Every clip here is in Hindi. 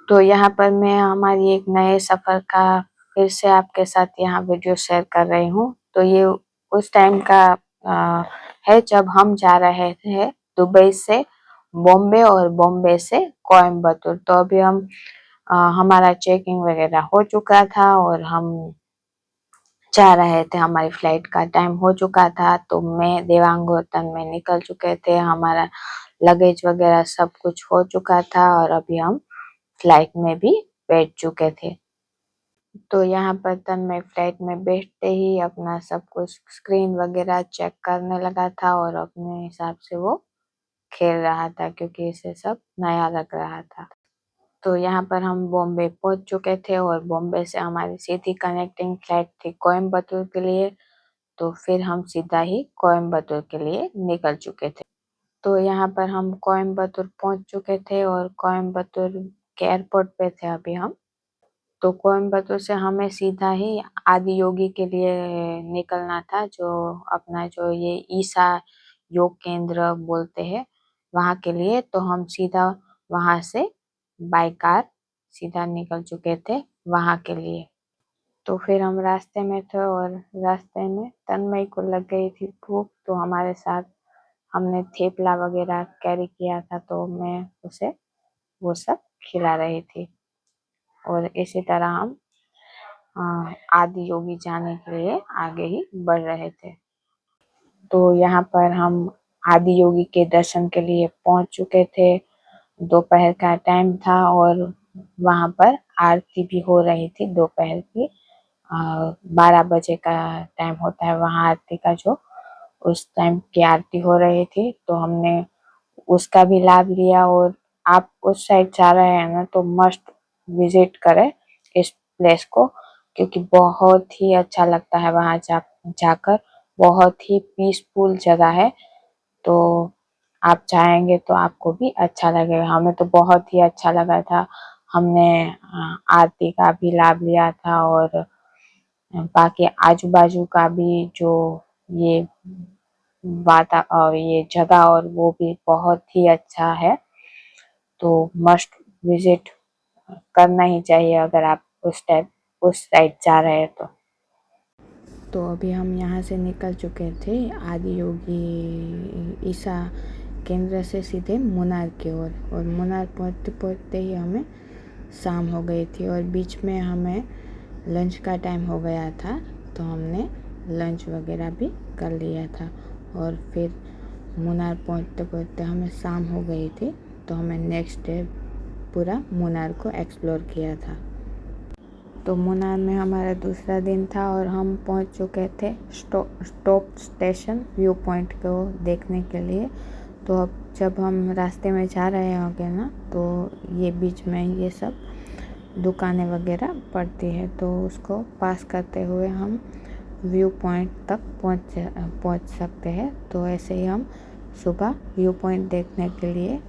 तो यहाँ पर मैं हमारी एक नए सफ़र का फिर से आपके साथ यहाँ वीडियो शेयर कर रही हूँ। तो ये उस टाइम का है जब हम जा रहे थे दुबई से बॉम्बे और बॉम्बे से कोयम्बतूर। तो अभी हम हमारा चेकिंग वगैरह हो चुका था और हम जा रहे थे, हमारी फ्लाइट का टाइम हो चुका था। तो मैं, देवांग और तन्मय निकल चुके थे, हमारा लगेज वगैरह सब कुछ हो चुका था और अभी हम फ्लाइट में भी बैठ चुके थे। तो यहाँ पर तन्मय फ्लाइट में बैठते ही अपना सब कुछ स्क्रीन वगैरह चेक करने लगा था और अपने हिसाब से वो खेल रहा था क्योंकि इसे सब नया लग रहा था। तो यहाँ पर हम बॉम्बे पहुंच चुके थे और बॉम्बे से हमारी सीधी कनेक्टिंग फ्लाइट थी कोयम्बतूर के लिए। तो फिर हम सीधा ही कोयम्बतूर के लिए निकल चुके थे। तो यहाँ पर हम कोयम्बतूर पहुंच चुके थे और कोयम्बतूर के एयरपोर्ट पे थे अभी हम। तो कोयम्बतूर से हमें सीधा ही आदि योगी के लिए निकलना था, जो अपना जो ये ईसा योग केंद्र बोलते हैं वहाँ के लिए। तो हम सीधा वहाँ से बाय कार सीधा निकल चुके थे वहाँ के लिए। तो फिर हम रास्ते में थे और रास्ते में तन्मय को लग गई थी भूख, तो हमारे साथ हमने थेपला वगैरह कैरी किया था, तो मैं उसे वो सब खिला रही थी। और इसी तरह हम आदि योगी जाने के लिए आगे ही बढ़ रहे थे। तो यहाँ पर हम आदि योगी के दर्शन के लिए पहुंच चुके थे। दोपहर का टाइम था और वहाँ पर आरती भी हो रही थी दोपहर की। 12 बजे का टाइम होता है वहाँ आरती का, जो उस टाइम की आरती हो रही थी। तो हमने उसका भी लाभ लिया। और आप उस साइड जा रहे हैं ना तो मस्ट विजिट करें इस प्लेस को, क्योंकि बहुत ही अच्छा लगता है वहाँ जाकर। बहुत ही पीसफुल जगह है। तो आप जाएंगे तो आपको भी अच्छा लगेगा। हमें तो बहुत ही अच्छा लगा था। हमने आरती का भी लाभ लिया था और बाकी आजू बाजू का भी जो ये और ये जगह और वो भी बहुत ही अच्छा है। तो मस्ट विजिट करना ही चाहिए अगर आप उस साइड जा रहे हैं तो। तो अभी हम यहाँ से निकल चुके थे आदि योगी ईसा केंद्र से सीधे मुनार की ओर। और मुनार पहुँचते पहुँचते ही हमें शाम हो गई थी और बीच में हमें लंच का टाइम हो गया था। तो हमने लंच वगैरह भी कर लिया था और फिर मुनार पहुँचते पहुँचते हमें शाम हो गई थी। तो हमें नेक्स्ट डे पूरा मुनार को एक्सप्लोर किया था। तो मुनार में हमारा दूसरा दिन था और हम पहुंच चुके थे स्टॉप स्टेशन व्यू पॉइंट को देखने के लिए। तो अब जब हम रास्ते में जा रहे होंगे ना, तो ये बीच में ये सब दुकानें वगैरह पड़ती है, तो उसको पास करते हुए हम व्यू पॉइंट तक पहुंच सकते हैं। तो ऐसे ही हम सुबह व्यू पॉइंट देखने के लिए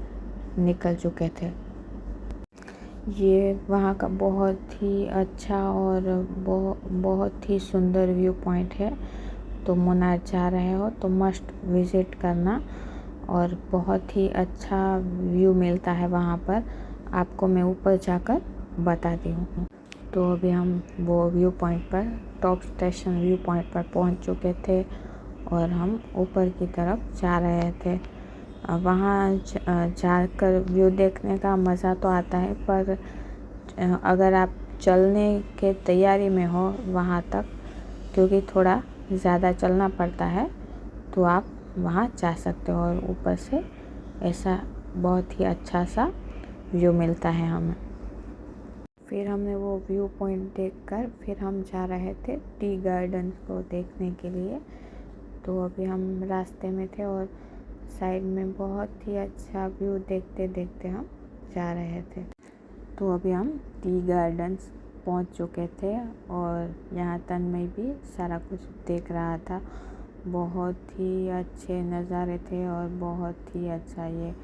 निकल चुके थे। ये वहाँ का बहुत ही अच्छा और बहुत ही सुंदर व्यू पॉइंट है। तो मुनार जा रहे हो तो मस्ट विज़िट करना और बहुत ही अच्छा व्यू मिलता है वहाँ पर। आपको मैं ऊपर जाकर बताती हूँ। तो अभी हम वो व्यू पॉइंट पर, टॉप स्टेशन व्यू पॉइंट पर पहुँच चुके थे और हम ऊपर की तरफ जा रहे थे। वहाँ जाकर व्यू देखने का मज़ा तो आता है, पर अगर आप चलने के तैयारी में हो वहाँ तक, क्योंकि थोड़ा ज़्यादा चलना पड़ता है, तो आप वहाँ जा सकते हो और ऊपर से ऐसा बहुत ही अच्छा सा व्यू मिलता है हमें। फिर हमने वो व्यू पॉइंट देखकर फिर हम जा रहे थे टी गार्डन को देखने के लिए। तो अभी हम रास्ते में थे और साइड में बहुत ही अच्छा व्यू देखते देखते हम जा रहे थे। तो अभी हम टी गार्डन्स पहुंच चुके थे और यहाँ तन्मय भी सारा कुछ देख रहा था। बहुत ही अच्छे नज़ारे थे और बहुत ही अच्छा ये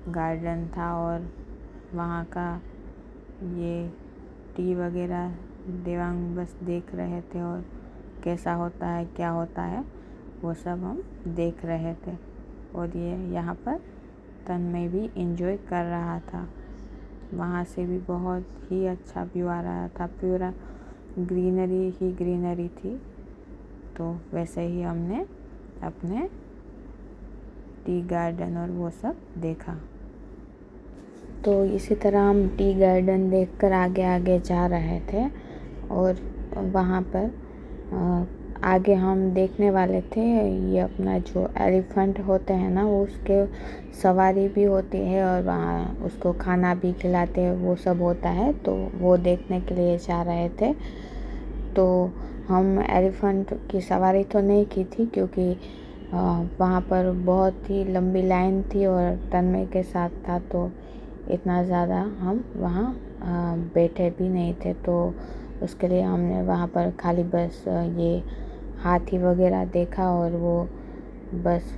गार्डन था। और वहाँ का ये टी वगैरह देवांग बस देख रहे थे और कैसा होता है क्या होता है वो सब हम देख रहे थे। और ये यहाँ पर तन्मय भी एंजॉय कर रहा था। वहाँ से भी बहुत ही अच्छा व्यू आ रहा था, पूरा ग्रीनरी ही ग्रीनरी थी। तो वैसे ही हमने अपने टी गार्डन और वो सब देखा। तो इसी तरह हम टी गार्डन देखकर आगे आगे जा रहे थे और वहाँ पर आगे हम देखने वाले थे ये अपना जो एलिफेंट होते हैं ना, वो उसके सवारी भी होती है और वहाँ उसको खाना भी खिलाते हैं, वो सब होता है। तो वो देखने के लिए जा रहे थे। तो हम एलिफेंट की सवारी तो नहीं की थी क्योंकि वहाँ पर बहुत ही लंबी लाइन थी और तन्मय के साथ था, तो इतना ज़्यादा हम वहाँ बैठे भी नहीं थे। तो उसके लिए हमने वहाँ पर खाली बस ये हाथी वगैरह देखा और वो बस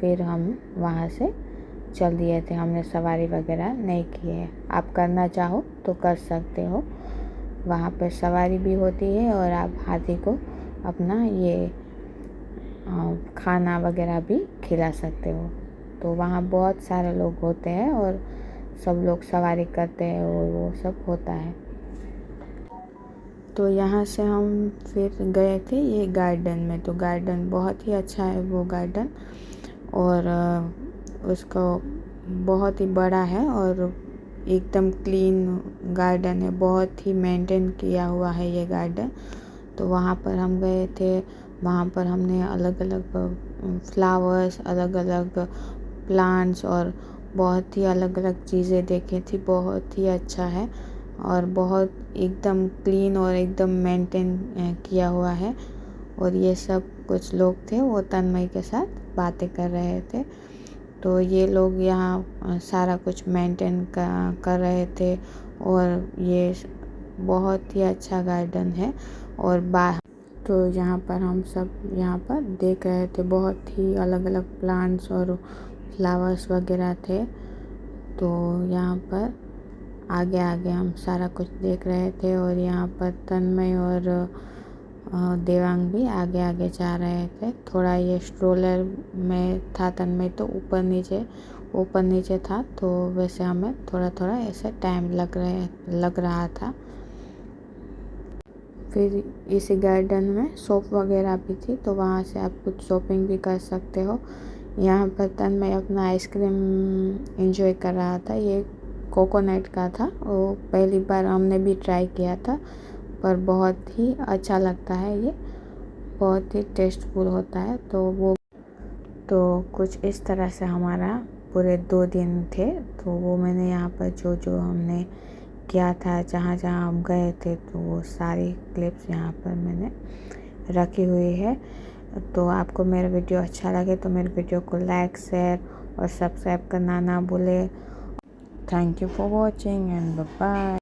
फिर हम वहाँ से चल दिए थे। हमने सवारी वगैरह नहीं की है। आप करना चाहो तो कर सकते हो, वहाँ पर सवारी भी होती है और आप हाथी को अपना ये खाना वगैरह भी खिला सकते हो। तो वहाँ बहुत सारे लोग होते हैं और सब लोग सवारी करते हैं और वो सब होता है। तो यहाँ से हम फिर गए थे ये गार्डन में। तो गार्डन बहुत ही अच्छा है वो गार्डन, और उसको बहुत ही बड़ा है और एकदम क्लीन गार्डन है, बहुत ही मेंटेन किया हुआ है ये गार्डन। तो वहाँ पर हम गए थे, वहाँ पर हमने अलग अलग फ्लावर्स, अलग अलग प्लांट्स और बहुत ही अलग अलग चीज़ें देखी थी। बहुत ही अच्छा है और बहुत एकदम क्लीन और एकदम मेंटेन किया हुआ है। और ये सब कुछ लोग थे, वो तन्मय के साथ बातें कर रहे थे। तो ये लोग यहाँ सारा कुछ मेंटेन कर रहे थे और ये बहुत ही अच्छा गार्डन है। और तो यहाँ पर हम सब यहाँ पर देख रहे थे, बहुत ही अलग अलग प्लांट्स और फ्लावर्स वगैरह थे। तो यहाँ पर आगे आगे हम सारा कुछ देख रहे थे और यहाँ पर तन्मय और देवांग भी आगे आगे जा रहे थे। थोड़ा ये स्ट्रोलर में था तन्मय, तो ऊपर नीचे था, तो वैसे हमें थोड़ा थोड़ा ऐसे टाइम लग रहा था। फिर इस गार्डन में शॉप वगैरह भी थी, तो वहाँ से आप कुछ शॉपिंग भी कर सकते हो। यहाँ पर तन्मय अपना आइसक्रीम एंजॉय कर रहा था। ये कोकोनट का था, वो पहली बार हमने भी ट्राई किया था, पर बहुत ही अच्छा लगता है, ये बहुत ही टेस्टफुल होता है। तो कुछ इस तरह से हमारा पूरे 2 दिन थे। तो वो मैंने यहाँ पर जो जो हमने किया था, जहाँ जहाँ हम गए थे, तो वो सारी क्लिप्स यहाँ पर मैंने रखी हुई है। तो आपको मेरा वीडियो अच्छा लगे तो मेरे वीडियो को लाइक, शेयर और सब्सक्राइब करना ना भूले। Thank you for watching and bye bye.